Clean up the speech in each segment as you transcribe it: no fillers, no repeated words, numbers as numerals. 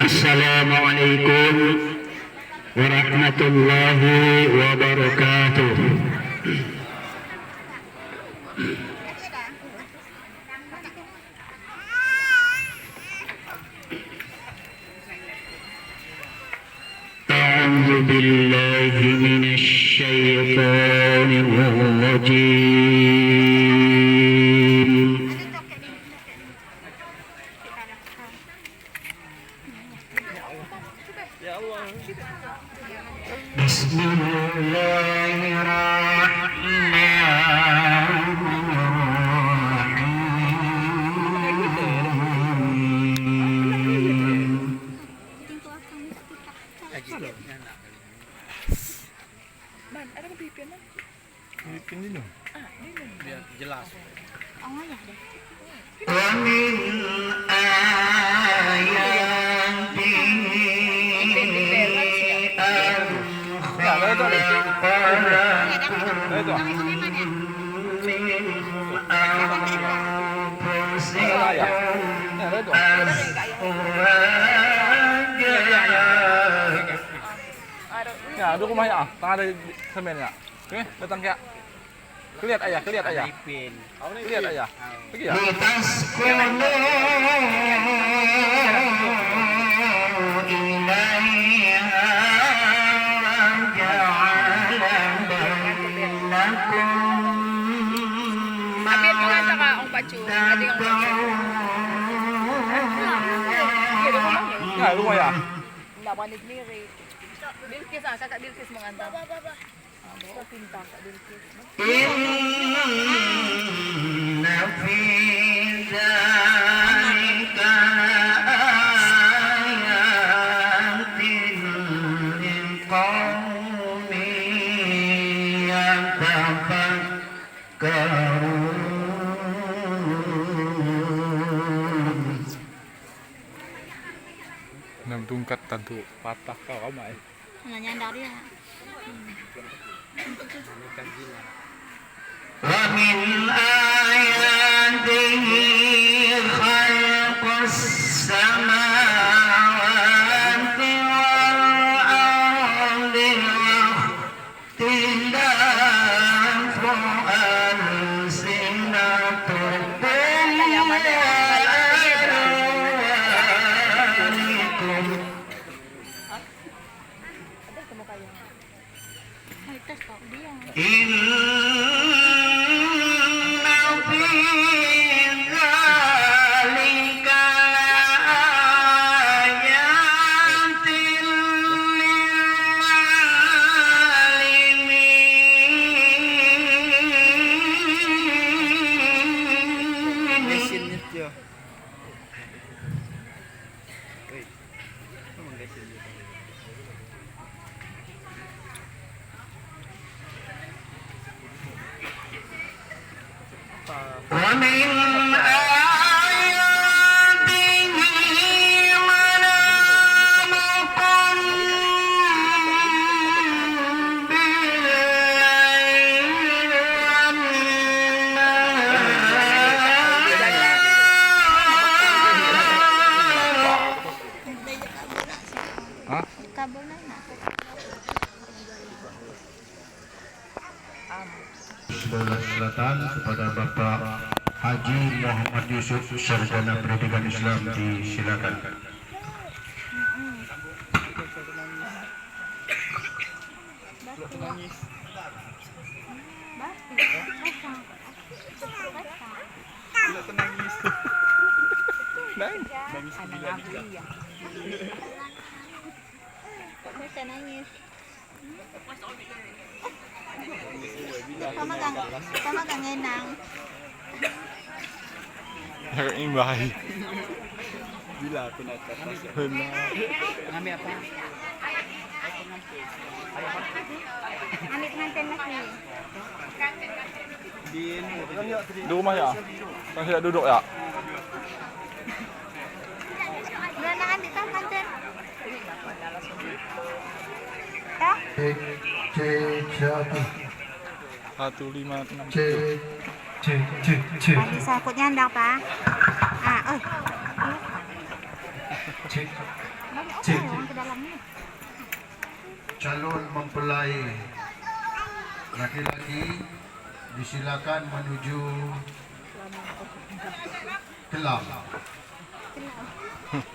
Assalamualaikum warahmatullahi wabarakatuh. A'udzu billahi minasy syaithanir rajim. Biar jelas. Oh ya deh. Ya, ada rumahnya tengah ada semennya. Oke, datang ya. Kelihat ayah. Kelihat ayah. Pergi ya. Abit mengata ka ang pacu. Ada yang pacu. Ya, rumah ya. Enggak panik diri. Bilkis kakak Bilkis mengantar. Bawa pintar Kak Bilkis. Inna fi dzalika laayatin liqaumin yatafakkarun. Enam tungkat tentu patah kau ramai. Nyandar ya. Wa min ayatihi khalqus samawati wal ardi wa ikhtilafu alsinatikum wa alwanikum. Ada temu kayu. Hai tes kok dia. Inna fi dzalika laayatin lil-'alimin. Mesinnya dia. Wa min ayatihi manamukum bil-laili wan-nahar. Hah? Kabel na. Sulawesi Selatan kepada Bapak Haji Muhammad Yusuf, Sarjana Pendidikan Islam, disilakan. Bisa nangis. Sama kang enang. Harap imbahi. Bila aku naik ke atas. Benar. Ngambil apa? Ambil nganten lagi. Di ini. Di rumah ya. Kan tidak duduk ya. Beranangan di tas nganten. Ya? Satu 156. Tadi saya ikut nyandar, Pak. Ah, Cek. Cek. Calon mempelai laki-laki disilakan menuju kelam.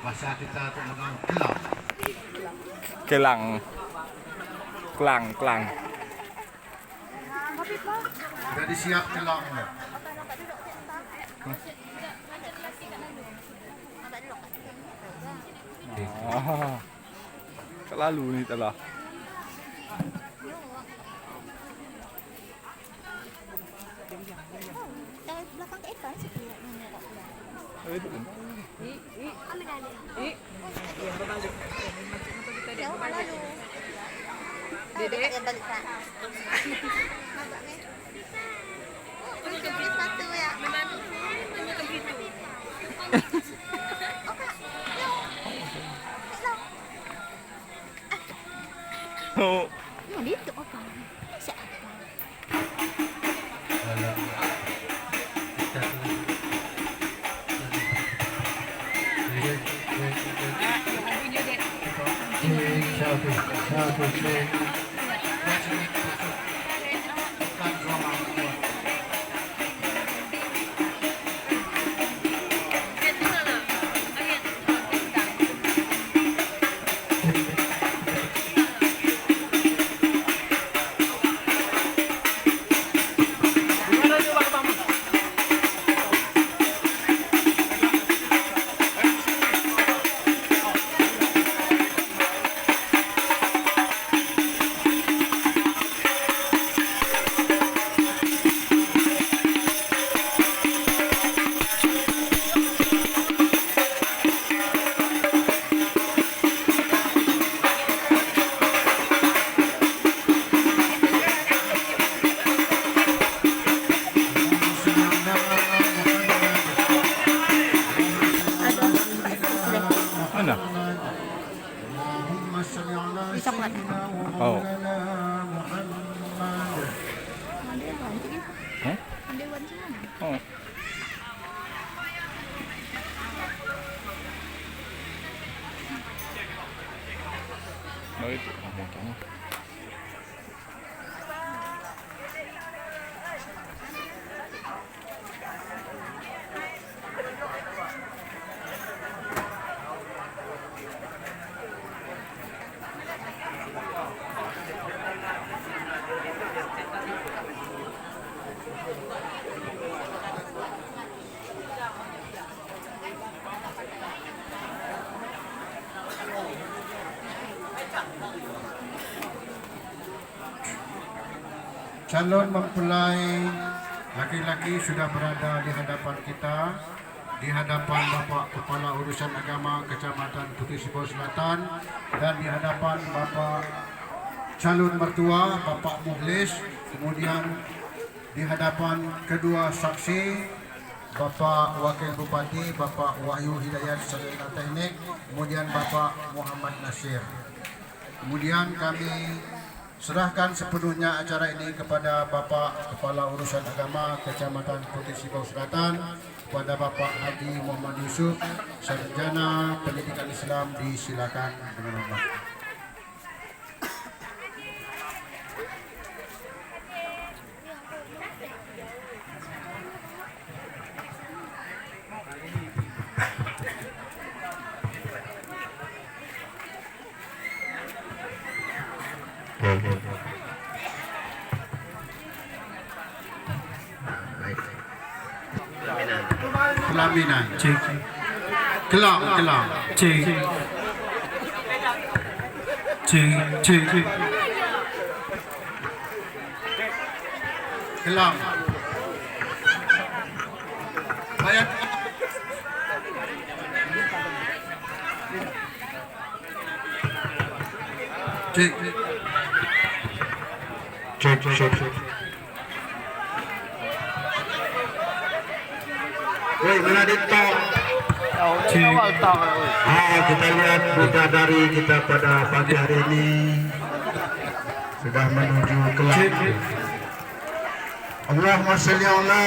Bahasa kita tu memang kelam. Kelang. Kelang. Sudah disiap kelamnya. Oh. Selalu nih telah. Belakang ke Evan sih. Jauh kan lalu. Dede. Balik kan. Ini satu ya. Oh. Yang itu apa? Siapa? Kalau kita tu Mana? Bisa nggak? Oh. Eh? Oh. Oh itu motornya. calon mempelai laki-laki sudah berada di hadapan kita, di hadapan Bapak Kepala Urusan Agama Kecamatan Putih Sibau Selatan dan di hadapan Bapak calon mertua Bapak Muhlis, kemudian di hadapan kedua saksi Bapak Wakil Bupati Bapak Wahyu Hidayat Sarjana Teknik, kemudian Bapak Muhammad Nasir. Kemudian kami serahkan sepenuhnya acara ini kepada Bapak Kepala Urusan Agama Kecamatan Putih Sibau Selatan, kepada Bapak Haji Muhammad Yusuf, Sarjana Pendidikan Islam, disilakan dengan hormat. Pelaminan, cek. Kelam. Cek. Kelam. Bayar. Cek. Woi, mana ditong? Kita lihat bidadari kita pada pagi hari ini sudah menuju kelam. Allahumma sholli ala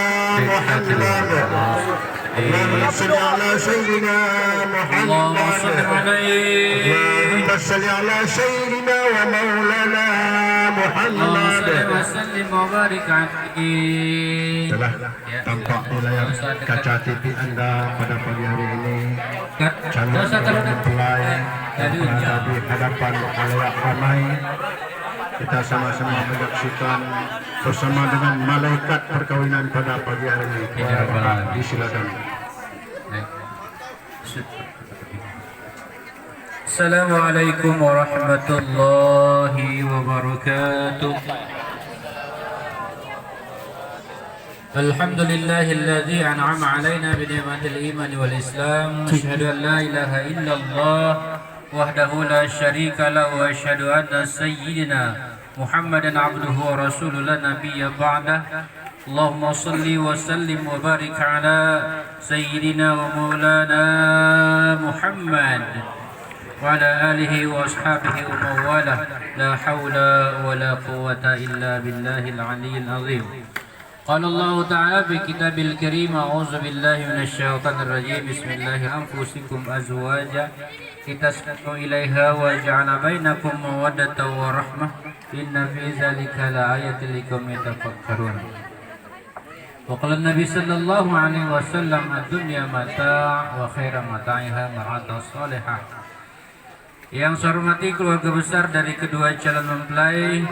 Muhammad. اللهم صل على سيدنا اللهم صل محمد عليه اللهم صل على سيدنا ومولانا اللهم صل محمد. وسلم وبارك عليه. Telah tampak di layar kaca TV Anda pada pagi hari ini calon mempelai yang berada di hadapan halayak ramai. Kita sama-sama menyaksikan bersama dengan malaikat perkawinan pada pagi hari ini. Disilakan. Assalamualaikum warahmatullahi wabarakatuh. الحمد لله الذي أنعم علينا بنعمة الإيمان والإسلام أشهد أن لا إله إلا الله وحده لا شريك له وأشهد أن سيدنا محمدا عبده ورسوله لا نبي بعده اللهم صل وسلم وبارك على سيدنا ومولانا محمد وعلى آله وأصحابه ومن والاه لا حول ولا قوة إلا بالله العلي العظيم. قال الله تعالى في كتابه الكريم أعوذ بالله من الشيطان الرجيم بسم الله أنفسكم أزواجا لتسكنوا إليها وجعل بينكم مودة ورحمة إن في ذلك لآية لقوم يتفكرون. وقال النبي صلى الله عليه وسلم الدنيا متاع وخير متاعها مرأة صالحة. Yang saya hormati keluarga besar dari kedua calon mempelai,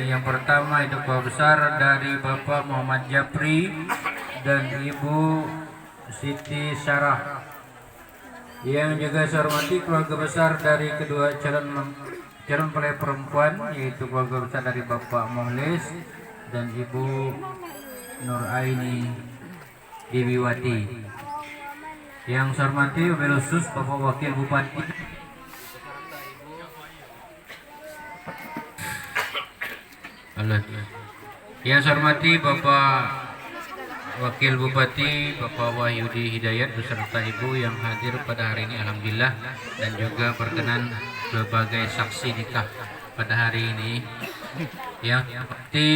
yang pertama itu keluarga besar dari Bapak Muhammad Japri dan Ibu Siti Sarah. Yang juga saya hormati keluarga besar dari kedua calon mempelai perempuan, yaitu keluarga besar dari Bapak Muhlis dan Ibu Nur Aini Dewiwati. Yang saya hormati wabil khusus Bapak Wakil Bupati yang saya hormati Bapak Wakil Bupati Bapak Wahyudi Hidayat beserta Ibu yang hadir pada hari ini alhamdulillah, dan juga perkenan berbagai saksi nikah pada hari ini. Yang seperti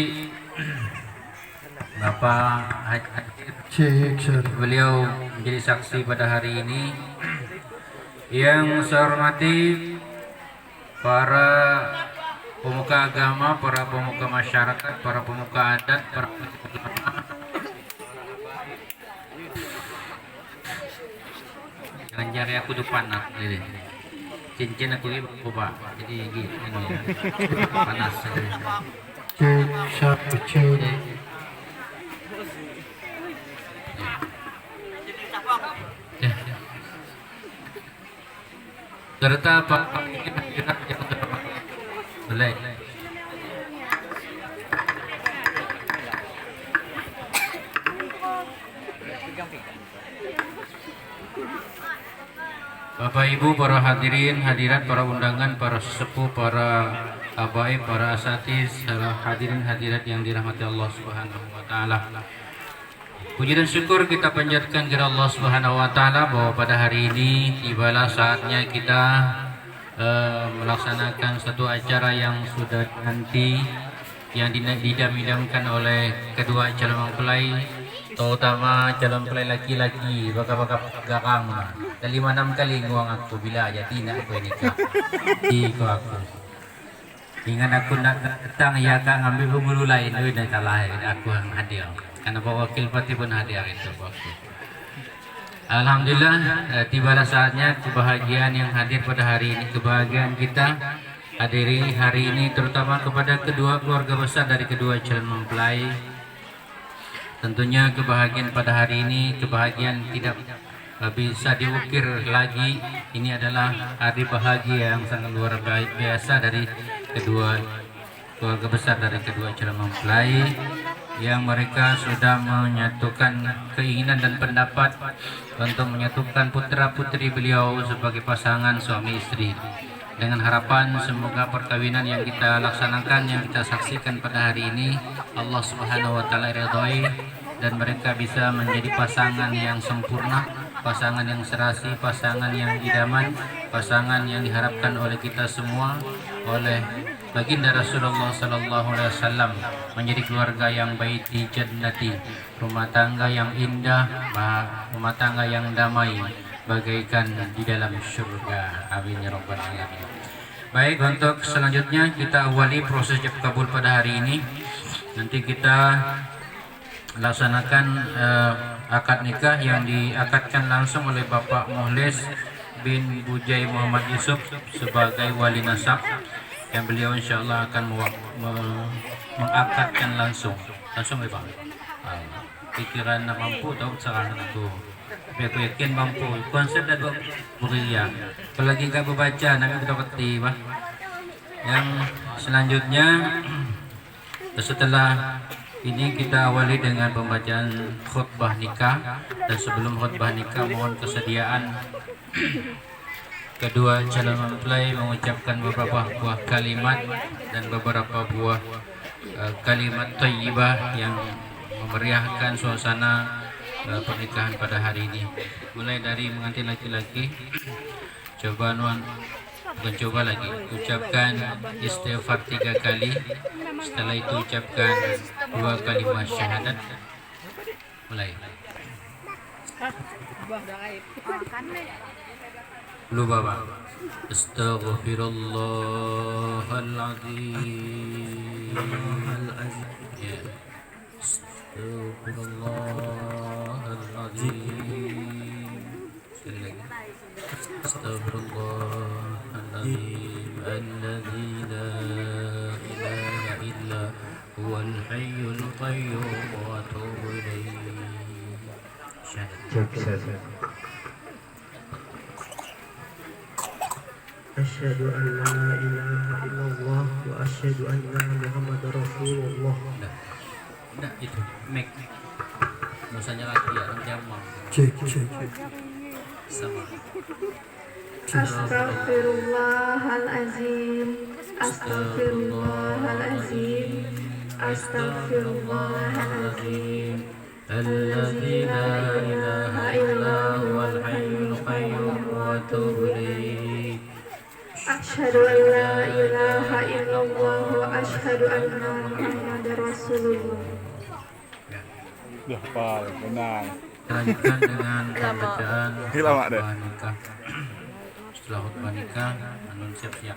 Bapak Haji, beliau menjadi saksi pada hari ini. Yang saya hormati para pemuka agama, para pemuka masyarakat, para pemuka adat, para ulama. Jangan jari aku tuh panas, jadi cincin aku ini Pak, jadi gitu ini panas. Serta Pak boleh. Bapak Ibu, para hadirin, hadirat, para undangan, para sesepuh, para habaib, para asatiz, para hadirin hadirat yang dirahmati Allah Subhanahu wa taala. Puji dan syukur kita panjatkan kepada Allah Subhanahu wa taala bahwa pada hari ini tibalah saatnya kita melaksanakan satu acara yang sudah nanti, yang didam-idamkan oleh kedua calon mempelai, terutama calon mempelai laki-laki. Baka-baka garang dan 5-6 kali nguang aku bila aja tina aku nikah iko aku ingat aku nak datang ya kak ngambil pembulu lain dan salah aku yang hadir karena Pak Wakil Bupati pun hadir itu waktu. Alhamdulillah, tibalah saatnya kebahagiaan yang hadir pada hari ini, kebahagiaan kita hadiri hari ini terutama kepada kedua keluarga besar dari kedua calon mempelai. Tentunya kebahagiaan pada hari ini, kebahagiaan tidak bisa diukir lagi. Ini adalah hari bahagia yang sangat luar biasa dari kedua keluarga besar dari kedua calon mempelai, yang mereka sudah menyatukan keinginan dan pendapat untuk menyatukan putra-putri beliau sebagai pasangan suami istri, dengan harapan semoga perkawinan yang kita laksanakan, yang kita saksikan pada hari ini Allah Subhanahu wa taala ridhoi dan mereka bisa menjadi pasangan yang sempurna, pasangan yang serasi, pasangan yang idaman, pasangan yang diharapkan oleh kita semua, oleh baginda Rasulullah sallallahu alaihi wasallam menjadi keluarga yang baiti jannati, rumah tangga yang indah, rumah tangga yang damai bagaikan di dalam surga. Amin ya rabbal alamin. Baik, untuk selanjutnya kita awali proses ijab kabul pada hari ini. Nanti kita laksanakan akad nikah yang diakadkan langsung oleh Bapak Muhlis bin Bujai Muhammad Yusuf sebagai wali nasab, yang beliau insyaallah akan mengakadkan langsung ya Pak. Pikiran nak mampu tahu sekarang aku, tapi aku yakin mampu. Konsep dah beria, apalagi kau baca nak kita kerti Pak. Yang selanjutnya setelah ini kita awali dengan pembacaan khutbah nikah, dan sebelum khutbah nikah mohon kesediaan kedua calon mempelai mengucapkan beberapa buah kalimat dan beberapa buah kalimat thayyibah yang memeriahkan suasana pernikahan pada hari ini. Mulai dari mengantin laki-laki, ucapkan istighfar 3 kali. Setelah itu ucapkan 2 kalimat syahadat. Mulai. Lu Bapak. Astaghfirullahaladzim. Ya. Astaghfirullahaladzim. Sekali lagi. Astaghfirullahaladzim. Alladzi la ilaha illa huwal hayyul qayyum wa atubu ilaihi. Syahadat. Asyhadu an la ilaha illallah wa asyhadu anna Muhammadar Rasulullah. Nah, itu make dosanya lagi ya, jamak Cek. sama. Astaghfirullahalazim. Astaghfirullahalazim. Astaghfirullahalazim. Alladzi la ilaha illa huwal hayyul qayyum wa atubu ilaih. Asyhadu an la ilaha illallah wa asyhadu anna Muhammadar Rasulullah. Dah pal, benar. Lanjutkan dengan pembacaan Lama deh. khutbah nikah. Setelah khutbah nikah, anun siap-siap.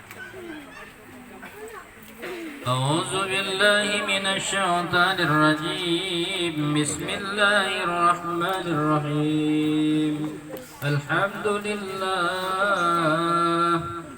A'udzu billahi minasy syaithanir rajim. Bismillahirrahmanirrahim.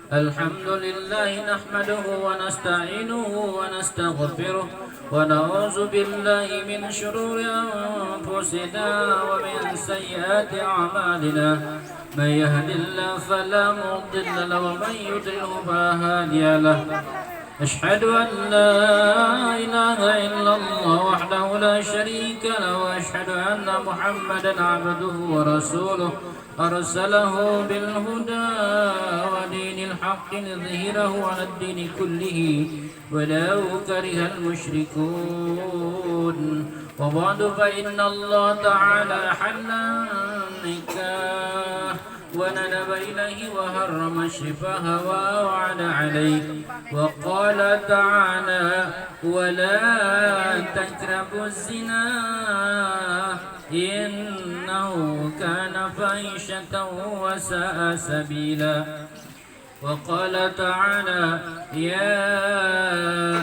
Alhamdulillah nahmaduhu wa nasta'inuhu wa nastaghfiruh wa na'udzu billahi min shururi anfusina wa min sayyiati a'malina. Man yahdihillahu fala mudilla lahu wa man yudlilhu fala hadiya lahu. أشهد أن لا إله إلا الله وحده لا شريك له وأشهد أن محمدا عبده ورسوله أرسله بالهدى ودين الحق ليظهره على الدين كله ولو كره المشركون. وبعد فإن الله تعالى حل النكاح وندب إليه وحرم الشفاه ووعد عليه وقال تعالى ولا تقربوا الزنا إنه كان فاحشة وساء سبيلا. وقال تعالى يا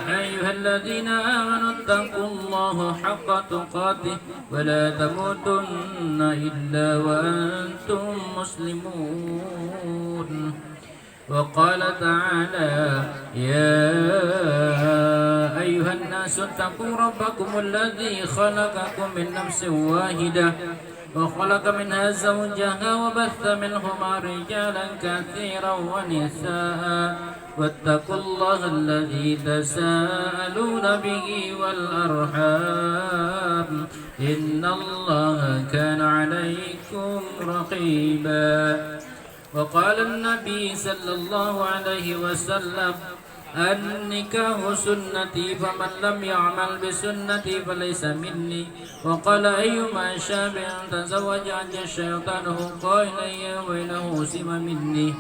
أيها الذين آمنوا اتقوا الله حق تقاته ولا تموتن إلا وأنتم مسلمون. وقال تعالى يا أيها الناس اتقوا ربكم الذي خلقكم من نفس واحدة وخلق منها زوجها وبث منهما رجالا كثيرا ونساء واتقوا الله الذي تساءلون به والأرحام إن الله كان عليكم رقيبا. وقال النبي صلى الله عليه وسلم النكاح سنتي فمن لم يعمل بسنتي فليس مني. وقال أيما شاب تزوج عن شيطانه قائلا وإنه سم مني.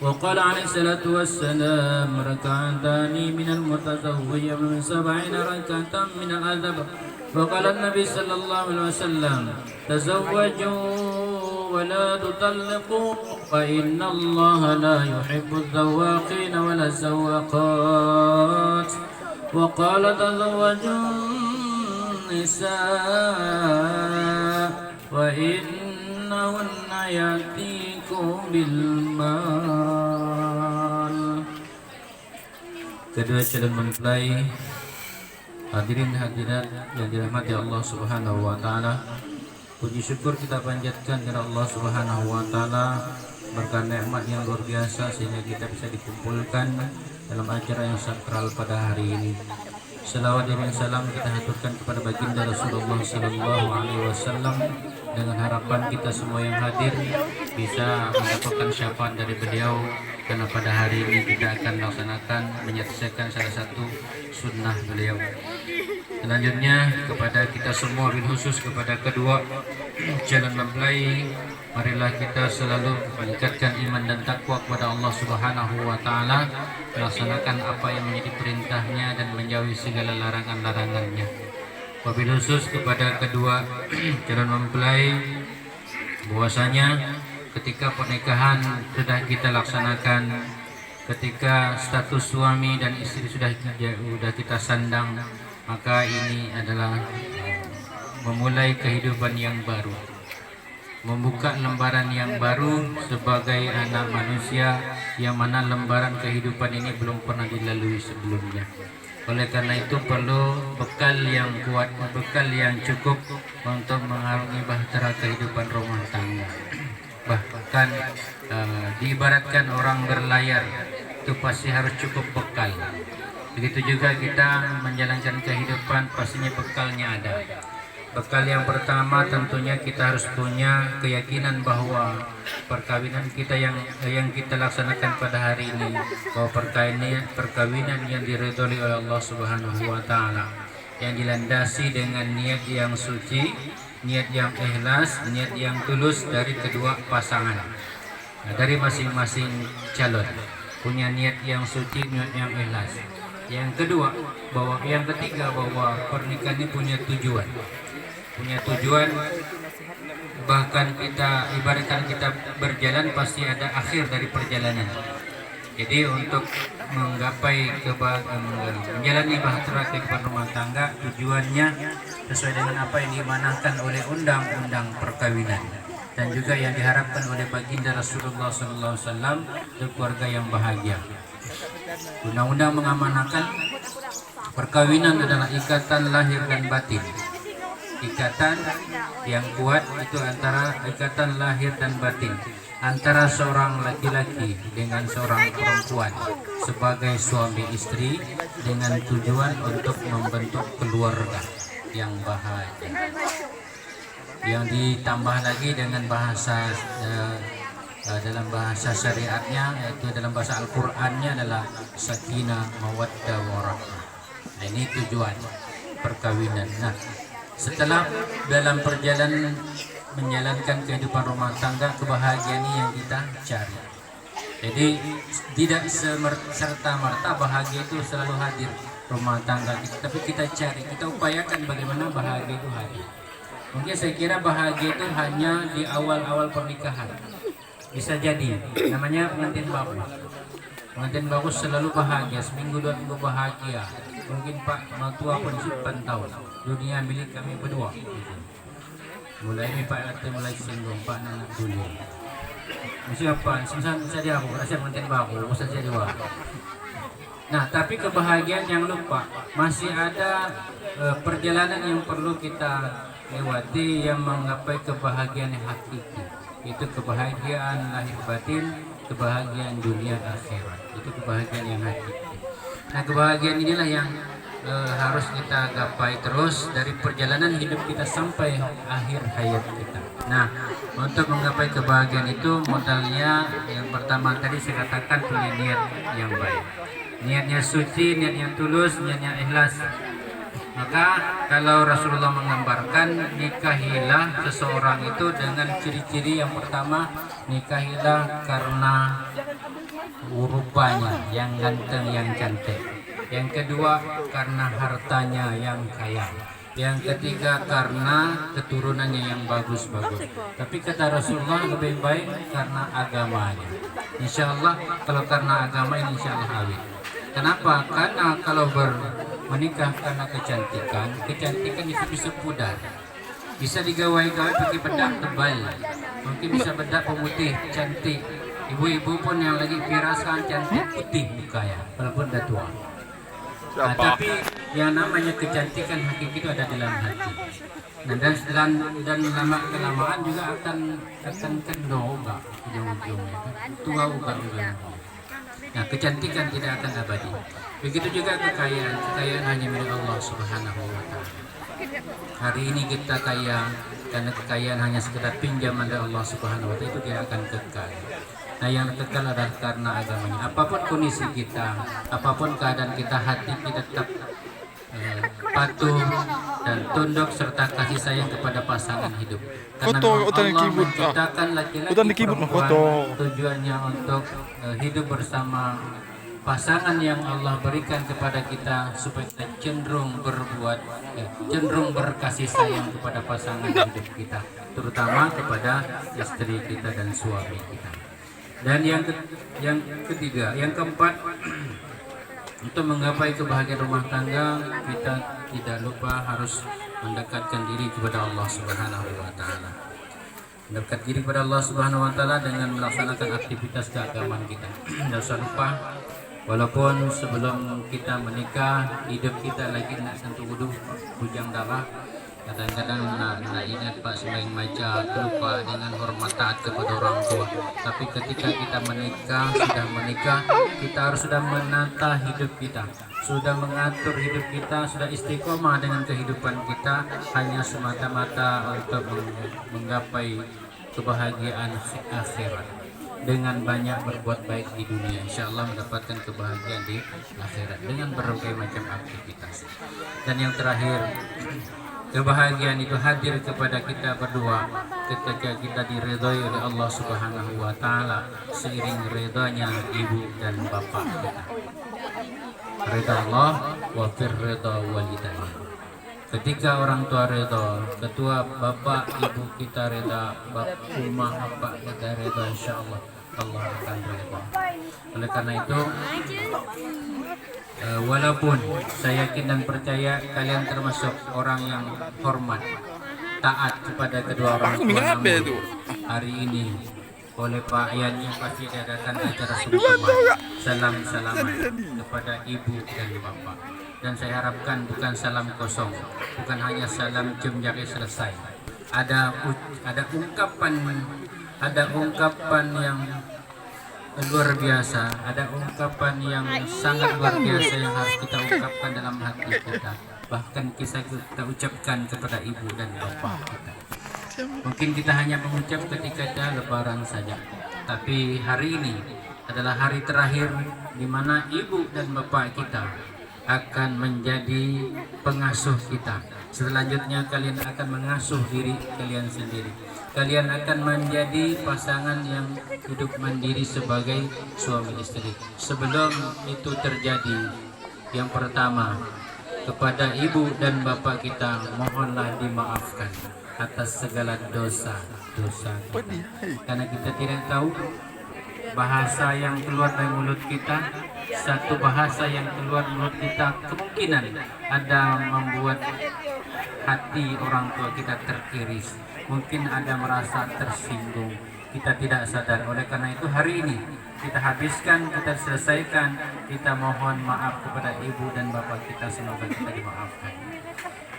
وقال عليه الصلاة والسلام ركعتان من المتزوج من 70 ركعة من الأدب. وقال النبي صلى الله عليه وسلم تزوجوا ولا تطلقوا فإن الله لا يحب الذواقين ولا الزواقات. وقال تزوجوا النساء وإنهن يأتيكم بالمال. Kedua calon mempelai, hadirin hadirat yang dirahmati Allah Subhanahu wa taala, puji syukur kita panjatkan kepada Allah Subhanahu wa taala berkat nikmat yang luar biasa sehingga kita bisa dikumpulkan dalam acara yang sakral pada hari ini. Selawat dan salam kita haturkan kepada baginda Rasulullah sallallahu alaihi wasallam dengan harapan kita semua yang hadir bisa mendapatkan syafaat dari beliau, karena pada hari ini kita akan melaksanakan menyelesaikan salah satu sunnah beliau. Selanjutnya kepada kita semua, bil khusus kepada kedua calon mempelai, marilah kita selalu meningkatkan iman dan takwa kepada Allah Subhanahu wa taala, melaksanakan apa yang menjadi perintahnya dan menjauhi segala larangan-larangannya. Wabil khusus kepada kedua calon mempelai, bahwasanya ketika pernikahan sudah kita laksanakan, ketika status suami dan istri sudah kita sandang, maka ini adalah memulai kehidupan yang baru, membuka lembaran yang baru sebagai anak manusia, yang mana lembaran kehidupan ini belum pernah dilalui sebelumnya. Oleh karena itu perlu bekal yang kuat, bekal yang cukup untuk mengarungi bahtera kehidupan rumah tangga. Bahkan diibaratkan orang berlayar, itu pasti harus cukup bekal. Begitu juga kita menjalankan kehidupan, pastinya bekalnya ada. Bekal yang pertama tentunya kita harus punya keyakinan bahwa perkawinan kita yang kita laksanakan pada hari ini, bahwa perkawinan yang diridhoi oleh Allah Subhanahu wa taala, yang dilandasi dengan niat yang suci, niat yang ikhlas, niat yang tulus dari kedua pasangan. Nah, dari masing-masing calon punya niat yang suci, niat yang ikhlas. Yang ketiga bahwa pernikahan ini punya tujuan, bahkan kita ibaratkan kita berjalan pasti ada akhir dari perjalanan. Jadi untuk menggapai menjalani bahtera kehidupan rumah tangga, tujuannya sesuai dengan apa yang dimanahkan oleh undang-undang perkawinan dan juga yang diharapkan oleh baginda Rasulullah SAW untuk keluarga yang bahagia. Undang-undang mengamanahkan perkawinan adalah ikatan lahir dan batin. Ikatan yang kuat itu antara ikatan lahir dan batin antara seorang laki-laki dengan seorang perempuan sebagai suami istri, dengan tujuan untuk membentuk keluarga yang bahagia. Yang ditambah lagi dengan bahasa dalam bahasa syariatnya, yaitu dalam bahasa Al-Qur'annya adalah sakinah, mawaddah, warahmah. Nah, ini tujuan perkawinan. Nah, setelah dalam perjalanan menjalankan kehidupan rumah tangga, kebahagiaan ini yang kita cari. Jadi tidak serta-merta bahagia itu selalu hadir rumah tangga kita, tapi kita cari, kita upayakan bagaimana bahagia itu hadir. Mungkin saya kira bahagia itu hanya di awal-awal pernikahan. Bisa jadi namanya pengantin bagus. Pengantin bagus selalu bahagia, seminggu 2 minggu bahagia. Mungkin Pak Matua pun pantau dunia milik kami berdua. Mulai ini Pak RT mulai singgung, Pak Nanak dulu. Siapa? Saya aku rasa pengantin bagus, usah jadi wah. Nah, tapi kebahagiaan yang lupa, masih ada perjalanan yang perlu kita lewati yang menggapai kebahagiaan yang hakiki. Itu kebahagiaan lahir batin, kebahagiaan dunia akhirat. Itu kebahagiaan yang hakiki. Nah, kebahagiaan inilah yang harus kita gapai terus dari perjalanan hidup kita sampai akhir hayat kita. Nah, untuk menggapai kebahagiaan itu modalnya yang pertama tadi saya katakan punya niat yang baik. Niatnya suci, niatnya tulus, niatnya ikhlas. Maka kalau Rasulullah menggambarkan, nikahilah seseorang itu dengan ciri-ciri yang pertama, nikahilah karena rupanya yang ganteng, yang cantik. Yang kedua karena hartanya yang kaya. Yang ketiga karena keturunannya yang bagus-bagus. Tapi kata Rasulullah lebih baik karena agamanya. Insya Allah kalau karena agama ini insya Allah awet. Kenapa? Karena kalau menikah karena kecantikan itu bisa pudar. Bisa digawai-gawai pakai bedak tebal. Mungkin bisa bedak pemutih cantik. Ibu-ibu pun yang lagi pirasan cantik putih mukanya walaupun udah tua. Nah, tapi yang namanya kecantikan hakiki itu ada dalam hati. Nah, dan lama kelamaan juga akan kendor enggak ujung-ujungnya. Tua ujung-ujungnya. Nah, kecantikan tidak akan abadi. Begitu juga kekayaan hanya milik Allah Subhanahu wa taala. Hari ini kita kaya karena kekayaan hanya sekedar pinjaman dari Allah Subhanahu wa taala, itu tidak akan kekal. Nah, yang kekal adalah karena agamanya. Apapun kondisi kita, apapun keadaan kita, hati kita tetap patuh dan tunduk serta kasih sayang kepada pasangan hidup. Karena Allah menciptakan laki-laki perempuan tujuannya untuk hidup bersama pasangan yang Allah berikan kepada kita supaya kita cenderung berkasih sayang kepada pasangan hidup kita, terutama kepada istri kita dan suami kita. Dan yang ketiga, yang keempat, untuk menggapai kebahagiaan rumah tangga kita tidak lupa harus mendekatkan diri kepada Allah Subhanahu wa taala. Mendekat diri kepada Allah Subhanahu wa taala dengan melaksanakan aktivitas keagamaan kita. Jangan usah lupa, walaupun sebelum kita menikah hidup kita lagi nak sentuh wudu, bujang darah. Kadang-kadang nak ingat Pak selain maca lupa dengan hormat taat kepada orang tua. Tapi ketika kita sudah menikah, kita harus sudah menata hidup kita, sudah mengatur hidup kita, sudah istiqomah dengan kehidupan kita, hanya semata-mata untuk menggapai kebahagiaan akhirat. Dengan banyak berbuat baik di dunia, insya Allah mendapatkan kebahagiaan di akhirat dengan berbagai macam aktivitas. Dan yang terakhir, kebahagiaan itu hadir kepada kita berdua ketika kita diridhai oleh Allah Subhanahu wa taala seiring ridhanya ibu dan bapak kita. Ridha Allah wa fir ridha walidain. Ketika orang tua ridha, ketua bapak ibu kita ridha, rumah bapak kita ridha, insyaallah Allah akan ridha. Oleh karena itu, walaupun saya yakin dan percaya kalian termasuk orang yang hormat, taat kepada kedua orang tua, namun hari ini oleh Pak Yan yang pasti diadakan acara sungkeman, salam-salaman kepada ibu dan bapak. Dan saya harapkan bukan salam kosong, bukan hanya salam jari selesai. Ada ungkapan yang luar biasa, ada ungkapan yang sangat luar biasa yang harus kita ungkapkan dalam hati kita. Bahkan kita ucapkan kepada ibu dan bapak kita. Mungkin kita hanya mengucap ketika ada lebaran saja, tapi hari ini adalah hari terakhir di mana ibu dan bapak kita akan menjadi pengasuh kita. Selanjutnya kalian akan mengasuh diri kalian sendiri. Kalian akan menjadi pasangan yang hidup mandiri sebagai suami istri. Sebelum itu terjadi, yang pertama, kepada ibu dan bapak kita mohonlah dimaafkan atas segala dosa-dosa kita. Karena kita tidak tahu bahasa yang keluar dari mulut kita, satu bahasa yang keluar mulut kita kemungkinan ada membuat hati orang tua kita teriris, mungkin ada merasa tersinggung, kita tidak sadar. Oleh karena itu hari ini kita habiskan, kita selesaikan, kita mohon maaf kepada ibu dan bapak kita, semoga kita dimaafkan.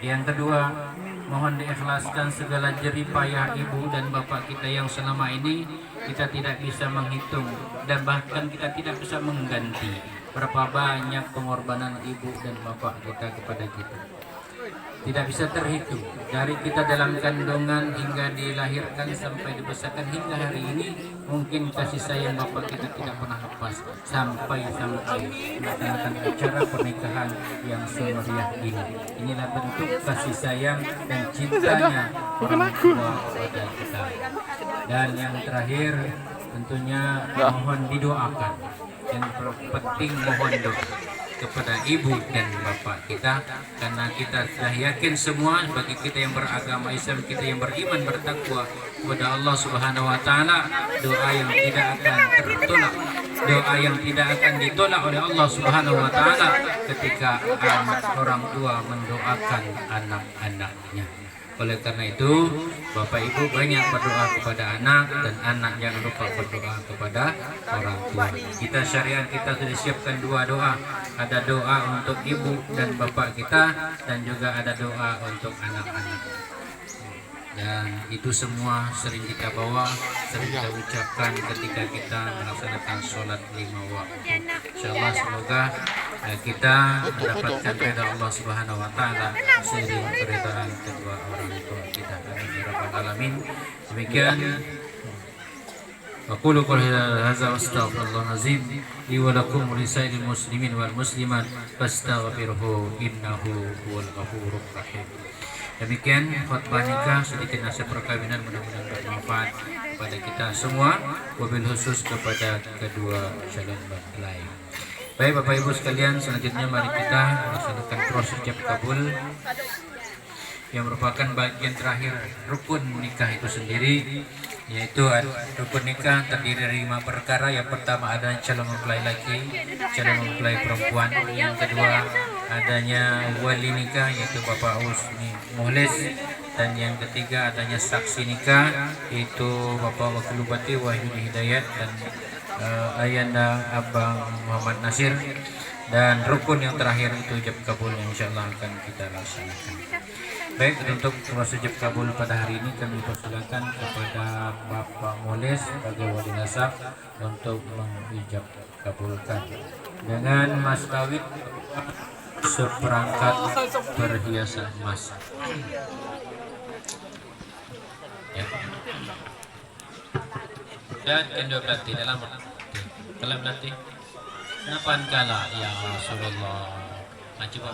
Yang kedua, mohon diikhlaskan segala jerih payah ibu dan bapak kita yang selama ini kita tidak bisa menghitung dan bahkan kita tidak bisa mengganti berapa banyak pengorbanan ibu dan bapak kita kepada kita. Tidak bisa terhitung dari kita dalam kandungan hingga dilahirkan sampai dibesarkan hingga hari ini. Mungkin kasih sayang bapak kita tidak pernah lepas sampai melaksanakan acara pernikahan yang semeriah ini. Inilah bentuk kasih sayang dan cintanya orang tua kepada kita. Dan yang terakhir, tentunya mohon didoakan. Yang penting mohon doa kepada ibu dan bapak kita, karena kita sudah yakin semua bagi kita yang beragama Islam, kita yang beriman bertakwa kepada Allah Subhanahu wa taala, doa yang tidak akan tertolak, doa yang tidak akan ditolak oleh Allah Subhanahu wa taala ketika orang tua mendoakan anak-anaknya. Oleh karena itu, Bapak Ibu banyak berdoa kepada anak, dan anak jangan lupa berdoa kepada orang tua. Kita syariat kita sudah siapkan dua doa. Ada doa untuk ibu dan bapak kita, dan juga ada doa untuk anak-anak. Dan itu semua sering kita bawa, sering kita ucapkan ketika kita melaksanakan sholat 5 waktu. Insyaallah semoga kita mendapatkan ridha Allah Subhanahu wa taala seiring keridhaan kedua orang tua kita. Amin ya rabbal alamin. Demikian aqulu qouli hadza wa astaghfirullahal azim li wa lakum wa lisairil muslimin wal muslimat fastaghfiruhu innahu huwal ghafurur rahim. Demikian khutbah nikah, sedikit nasihat perkawinan, mudah-mudahan bermanfaat kepada kita semua, wabil khusus kepada kedua calon mempelai. Baik Bapak Ibu sekalian, selanjutnya mari kita melaksanakan proses ijab kabul yang merupakan bagian terakhir rukun nikah itu sendiri, yaitu rukun nikah terdiri dari 5 perkara. Yang pertama adalah calon mempelai laki, calon mempelai perempuan. Yang kedua adanya wali nikah, yaitu Bapak Husni Muhlis. Dan yang ketiga adanya saksi nikah, yaitu Bapak Wakil Bupati Wahyudi Hidayat dan Ayanda Abang Muhammad Nasir. Dan rukun yang terakhir itu ijab kabul yang insyaallah akan kita laksanakan. Baik, untuk proses ijab kabul pada hari ini kami persilakan kepada Bapak Muhlis sebagai wali nasab untuk mengijab kabulkan dengan mas kawin seperangkat perhiasan emas. Ya. Dan kendo berarti dalam berarti kapan kala ya Rasulullah. Coba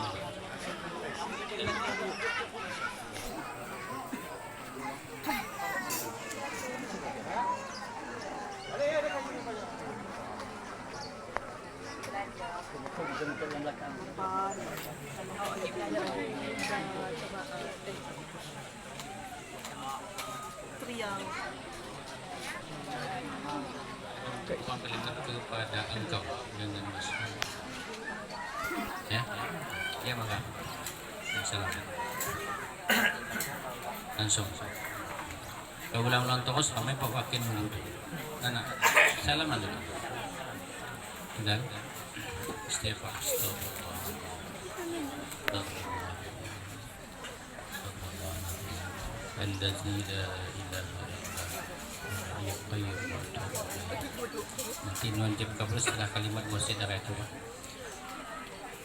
kepada engkau dengan mas. Ya, ya maka. Salam. Langsung. Kalau ulang-ulang terus, kami pakai dulu. Anak, salam dulu. Dan istighfar. Allazi la ilaha illa nanti nuanjib kabul setelah kalimat musyadara itu.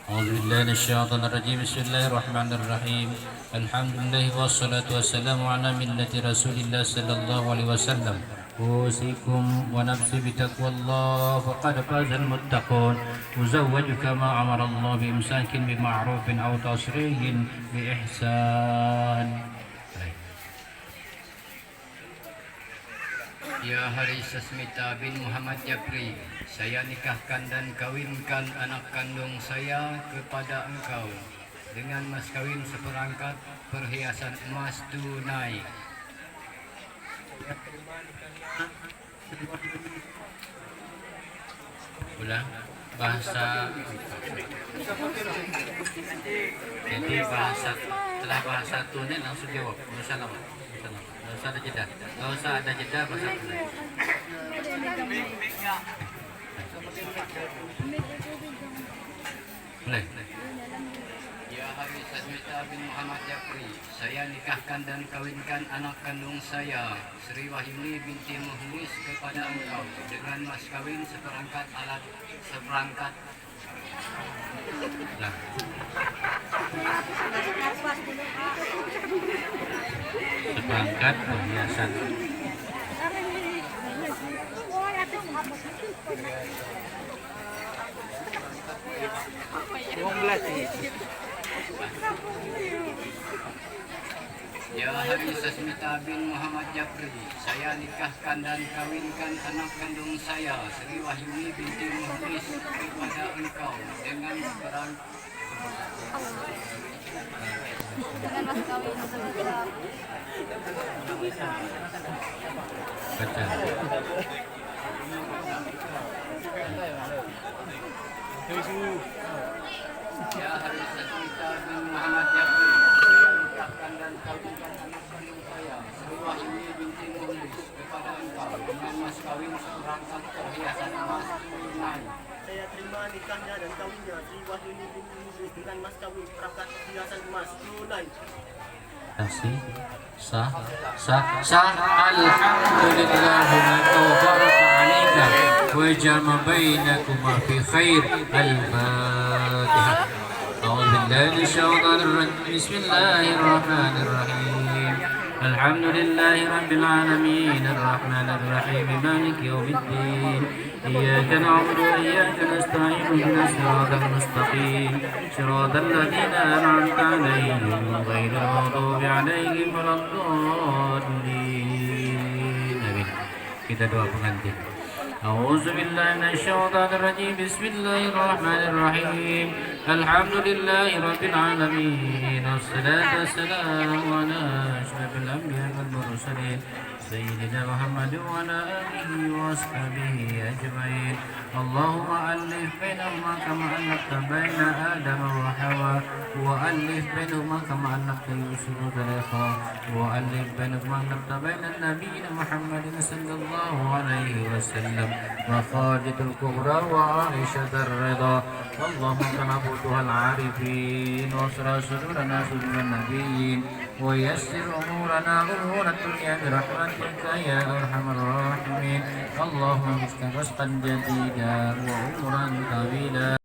A'udzubillahi minasyaitonir rajim. Bismillahirrahmanirrahim. Alhamdulillah wassalatu wassalamu ala millati Rasulillah sallallahu alaihi wasallam. Usikum wa nafsi bitaqwallah faqad fazal muttaqun. Uzawwajuka ma amara Allah bi imsakin bi ma'rufin aw tasrihin bi ihsan. Ya Haris Sasmita bin Muhammad Japri, saya nikahkan dan kawinkan anak kandung saya kepada engkau dengan mas kawin seperangkat perhiasan emas tunai. Ulang bahasa. Jadi setelah bahasa tunai langsung jawab. Assalamualaikum. Nggak usah ada jeda, nggak usah ada jeda bahasa tunai. Mulai. Ya Haris Sasmita bin Muhammad Japri, saya nikahkan dan kawinkan anak kandung saya Sri Wahyuni binti Muhlis kepada engkau dengan mas kawin seperangkat alat seperangkat. Nah. Seperangkat perhiasan. Ya Haris Sasmita bin Muhammad Japri, saya nikahkan dan kawinkan anak kandung saya, Sri Wahyuni binti Muhlis, kepada engkau dengan seberang Dengan mas kawin sebesar baca. Ya Haris Sasmita bin Muhammad Japri, saya nikahkan dan kawinkan anak kandung saya, Sri Wahyuni binti Muhlis, kepada engkau dengan mas kawin seperangkat perhiasan emas tunai. Saya terima nikahnya dan kawinnya Sri Wahyuni binti Muhlis dengan mas kawin perangkat perhiasan emas tunai. Kasih sah alhamdulillah wa baraka alaika wa jama bainakuma fi khair al-fatihah. A'udzu billahi minasyaitonir rajim. Bismillahirrahmanirrahim. Alhamdulillahi rabbil alamin arrahmanir rahim maliki yaumiddin. Iyyaka na'budu wa iyyaka nasta'in ihdinas siratal mustaqim siratal ladzina an'amta 'alaihim ghairil maghdubi 'alaihim waladdallin. Amin. Kita doa pengantin. A'udzu billahi minasyaitonir rajim. Bismillahirrahmanirrahim. Alhamdulillahi rabbil alamin. Wassalatu wassalamu ala asyrafil anbiya'i wal mursalin sayyidina Muhammad wa ala alihi wa ashabihi ajma'in. Allahumma alif bainahuma kama alafta baina Adam wa Hawa wa alif bainahuma kama alafta Yusuf wa Zulaikha wa alif bainahuma alafta baina nabiyina Muhammadin sallallahu alaihi wasallam wa Khadijatul Kubra wa Aisyah ar-Ridha. Allahumma kana butuhal arifin wa asra sudurana suduran nabiyyin wa yassir umurana umurat dunya birahmatika ya arhamar rahimin. Allahumma bismika rizqan jadida wa umuran tawila.